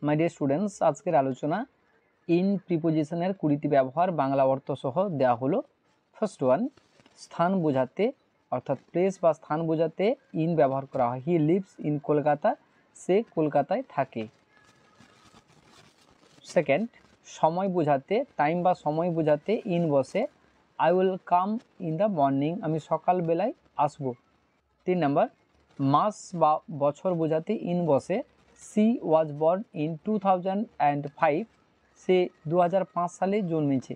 My dear students, আজকের আলোচনা in প্রিপোজিশনের 20টি ব্যবহার বাংলা অর্থ সহ দেওয়া হলো। ফার্স্ট ওয়ান, স্থান বোঝাতে অর্থাৎ প্লেস বা স্থান বোঝাতে ইন ব্যবহার করা হয়। হি লিভস ইন কলকাতা, সে কলকাতায় থাকে। সেকেন্ড, সময় বোঝাতে টাইম বা সময় বোঝাতে ইন বসে। I will come in the morning, আমি সকালবেলায় আসবো। 3 নাম্বার, মাস বা বছর বোঝাতে ইন বসে। সি ওয়াজ বর্ন ইন 2005, সে 2005 সালে জন্মেছে।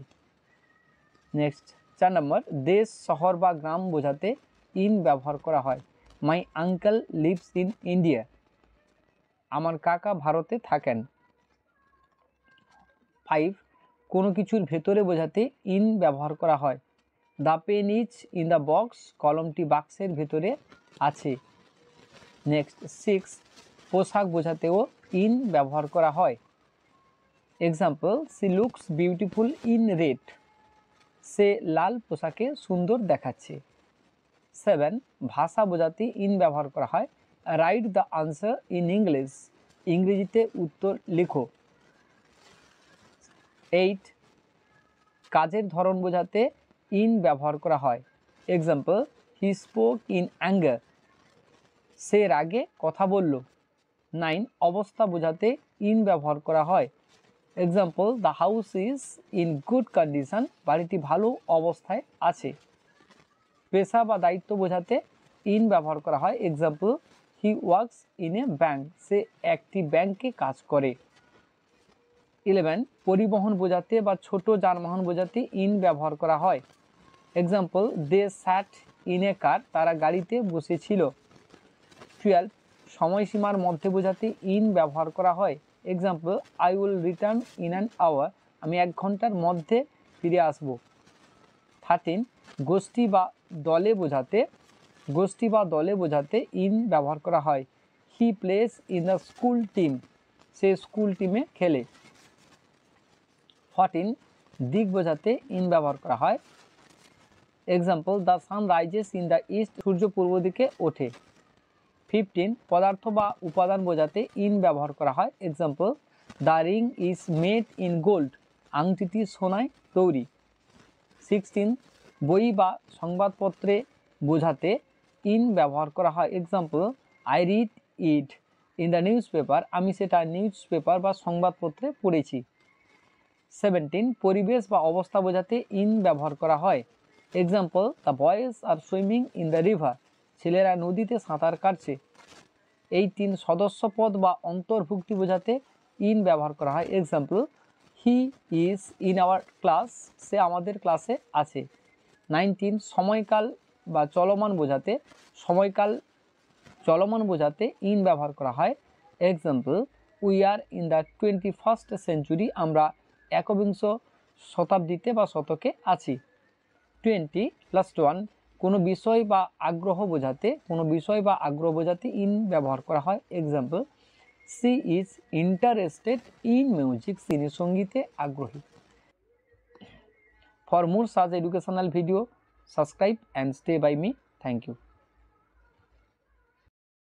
নেক্সট 4 নম্বর, দেশ শহর বা গ্রাম বোঝাতে ইন ব্যবহার করা হয়। My uncle lives in India, আমার কাকা ভারতে থাকেন। 5, কোনো কিছুর ভেতরে বোঝাতে ইন ব্যবহার করা হয়। The pen is in the box, কলমটি বাক্সের ভেতরে আছে। নেক্সট 6, পোশাক বোঝাতেও ইন ব্যবহার করা হয়। Example, she looks beautiful in red, সে লাল পোশাকে সুন্দর দেখাচ্ছে। 7, ভাষা বোঝাতে ইন ব্যবহার করা হয়। Write the answer in English, ইংরেজিতে উত্তর লিখো। 8, কাজের ধরন বোঝাতে ইন ব্যবহার করা হয়। Example, he spoke in anger, সে রাগে কথা বলল। 9, অবস্থা বোঝাতে ইন ব্যবহার করা হয়। Example, the house is in good condition, বাড়িটি ভালো অবস্থায় আছে। পেশা বা দায়িত্ব বোঝাতে ইন ব্যবহার করা হয়। Example, he works in a bank, সে একটি ব্যাংকে কাজ করে। 11, পরিবহন বোঝাতে বা ছোট যানবাহন বোঝাতে ইন ব্যবহার করা হয়। Example, they SAT in a কার, তারা গাড়িতে বসেছিল। 12, সময়সীমার মধ্যে বোঝাতে ইন ব্যবহার করা হয়। Example, I will return in an hour, আমি 1 ঘন্টার মধ্যে ফিরে আসব। 13, গোষ্ঠী বা দলে বোঝাতে ইন ব্যবহার করা হয়। He plays in the school team, সে স্কুল টিমে খেলে। 14, দিক বোঝাতে ইন ব্যবহার করা হয়। Example, the sun rises in the east, সূর্য পূর্ব দিকে ওঠে। 15, পদার্থ বা উপাদান বোঝাতে ইন ব্যবহার করা হয়। Example, the ring is made in gold, আংটিটি সোনায় তৈরি। 16, বই বা সংবাদপত্রে বোঝাতে ইন ব্যবহার করা হয়। Example, I read it in the news paper, আমি সেটা নিউজ পেপার বা সংবাদপত্রে পড়েছি। 17, পরিবেশ বা অবস্থা বোঝাতে ইন ব্যবহার করা হয়। Example, the boys are swimming in the river, ছেলেরা নদীতে সাঁতার কাটছে। 18, সদস্যপদ বা অন্তর্ভুক্তি বোঝাতে ইন ব্যবহার করা হয়। Example, he is in our class, সে আমাদের ক্লাসে আছে। 19, সময়কাল বা চলমান বোঝাতে ইন ব্যবহার করা হয়। Example, we are in the 21st century, আমরা 21 শতাব্দীতে বা শতকে আছি। 20, লাস্ট ওয়ান, কোনো বিষয় বা আগ্রহ বোঝাতে ইন ব্যবহার করা হয়। Example, she is interested in music, তিনি সঙ্গীতে আগ্রহী। For more such educational video, subscribe and stay by me. Thank you.